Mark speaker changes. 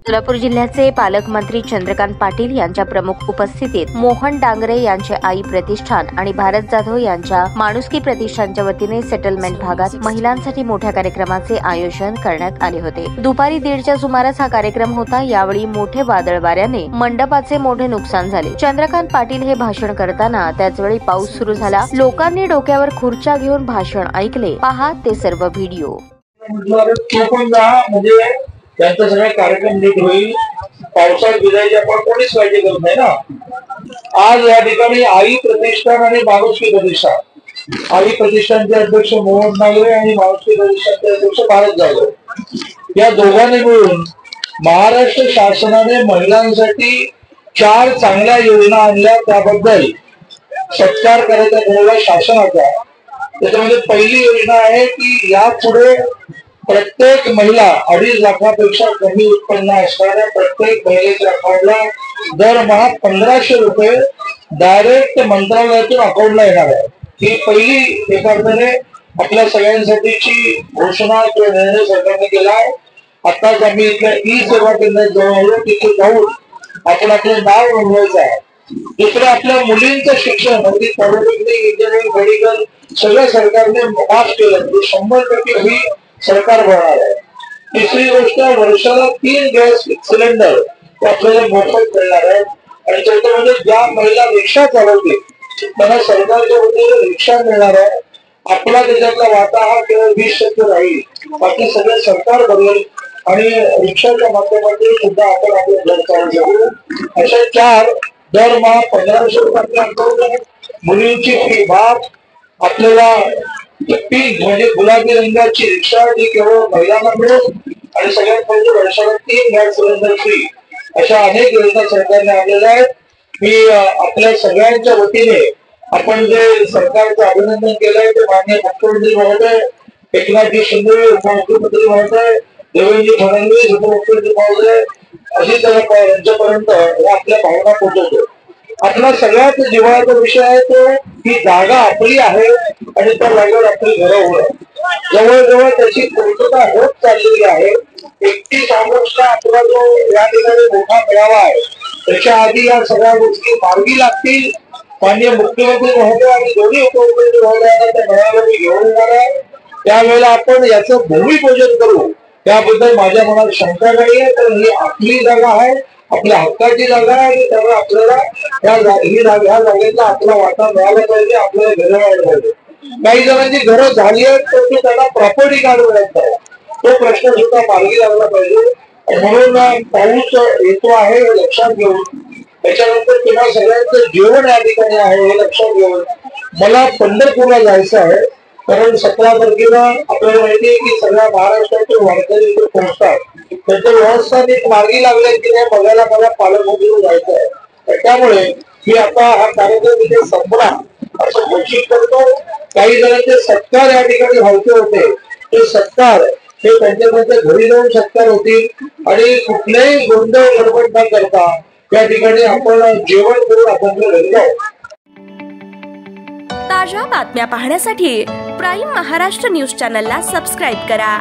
Speaker 1: सोलापूर जिल्ह्याचे पालकमंत्री चंद्रकांत पाटील यांच्या प्रमुख उपस्थितीत मोहन डांगरे यांचे आई प्रतिष्ठान आणि भारत जाधव यांच्या माणुसकी प्रतिष्ठानच्या वतीने सेटलमेंट भागात महिलांसाठी मोठ्या कार्यक्रमाचे आयोजन करण्यात आले होते। दुपारी 1:30च्या सुमारास हा कार्यक्रम होता। यावेळी मोठे वादळ वाऱ्याने मंडपाचे मोठे नुकसान झाले। चंद्रकांत पाटील हे भाषण करताना त्याचवेळी पाऊस सुरू झाला। लोकांनी डोक्यावर खुर्च्या घेऊन भाषण ऐकले। पहा ते सर्व व्हिडिओ।
Speaker 2: त्यांचा सगळा कार्यक्रम नीट होईल। पावसात भिजायची आपण कोणीच काळजी करत नाही ना। आज या ठिकाणी आई प्रतिष्ठान आणि माणुसकी प्रतिष्ठान, आई प्रतिष्ठानचे अध्यक्ष मोहन डांगरे आणि माणुसकी प्रतिष्ठानचे अध्यक्ष भारत जाधव या दोघांनी मिळून महाराष्ट्र शासनाने महिलांसाठी 4 चांगल्या योजना आणल्या, त्याबद्दल सत्कार करायचा ठरवला शासनाचा। त्याच्यामध्ये पहिली योजना आहे की यापुढे प्रत्येक महिला 2.5 लाखापेक्षा कमी उत्पन्न असणाऱ्या प्रत्येक महिलेच्या अकाउंटला दरमहा 1500 रुपये डायरेक्ट मंत्रालयातून अकाउंटला येणार आहे। ही पहिली एका अर्थाने आपल्या सगळ्यांसाठीची घोषणा किंवा निर्णय सरकारने केला आहे। आताच आम्ही इथल्या ई सेवा केंद्रात जाऊन आलो, तिथे जाऊन आपण आपलं नाव नोंदवायचं आहे। दुसरं, आपल्या मुलींचं शिक्षण अगदी पॉलिटेक्निक, इंजिनिअरिंग, मेडिकल सगळं सरकारने माफ केलं, ते 100% ही सरकार भरणार आहे। तिसरी गोष्ट, वर्षाला 3 गॅस सिलेंडर आपल्याला मोफत मिळणार आहे। आणि चौथं म्हणजे ज्या महिला रिक्षा चालवतील त्यांना सरकारच्या वतीने रिक्षा मिळणार आहे। आपला त्याच्यातला वाटा हा केवळ 20% राहील, बाकी सगळे सरकार भरेल आणि रिक्षाच्या माध्यमातून सुद्धा आपण आपलं घर चालू शकू। अशा 4 दरमहा 1500 रुपये मुलींची फी माफ, आपल्याला पिंक म्हणजे गुलाबी रंगाची रिक्षा जी केवळ महिलांना मिळेल आणि सगळ्यात पहिले वर्षाला 3 गॅस सिलेंडर फ्री, अशा अनेक योजना सरकारने आणलेल्या आहेत। मी आपल्या सगळ्यांच्या वतीने आपण जे सरकारचं अभिनंदन केलंय ते माननीय मुख्यमंत्री महोदय एकनाथजी शिंदे, उपमुख्यमंत्री महोदय देवेंद्र फडणवीस, उपमुख्यमंत्री महोदय अजित पवार यांच्यापर्यंत आपल्या भावना पोहोचवतो। आपला सगळ्यात जिव्हाळ्याचा विषय आहे तो ही जागा आपली आहे आणि त्या जागेवर आपली घरं होणं, जवळजवळ त्याची पूर्तता होत चाललेली आहे। 31 ऑगस्टला आपला जो या ठिकाणी मोठा मेळावा आहे, त्याच्या आधी या सगळ्या गोष्टी मार्गी लागतील। माननीय मुख्यमंत्री महोदय आणि दोन्ही उपमुख्यमंत्री महोदयांना त्या मेळाव्याला मी घेऊन येणार आहे। त्यावेळेला आपण याचं भूमिपूजन करू, त्याबद्दल माझ्या मनात शंका नाहीये। तर ही आपली जागा आहे, आपल्या हक्काची जागा आहे आणि त्यामुळे आपल्याला ह्या जागेचा आपला वाटा मिळाला पाहिजे, आपल्याला घर मिळालं पाहिजे। काही जणांची घरं झाली आहेत तर त्यांना प्रॉपर्टी कार्ड मिळत नाही, तो प्रश्न सुद्धा मार्गी लागला पाहिजे। म्हणून पाऊस येतो आहे हे लक्षात घेऊन, त्याच्यानंतर तुम्हा सगळ्यांचं जेवण या ठिकाणी आहे हे लक्षात घेऊन मला पंढरपूरला जायचं आहे। कारण 17 तारखेला आपल्याला माहिती आहे की सगळ्या महाराष्ट्राचे वारकरी इथे पोहोचतात, त्यांच्या व्यवस्था नीट मार्गी लागल्या की नाही बघायला मला पालकमंत्रीला जायचं आहे। तर त्यामुळे मी आता हा कार्यक्रम इथे संपला असं घोषित करतो। काही जणांचे सत्कार या ठिकाणी व्हायचे होते, ते सत्कार हे त्यांच्या घरी जाऊन सत्कार होतील आणि कुठल्याही गोंधळ गडबड न करता या ठिकाणी आपण जेवण करून आपण घरी जाऊ।
Speaker 3: ताज्या बातम्या पाहण्यासाठी प्राईम महाराष्ट्र न्यूज चॅनलला सबस्क्राईब करा।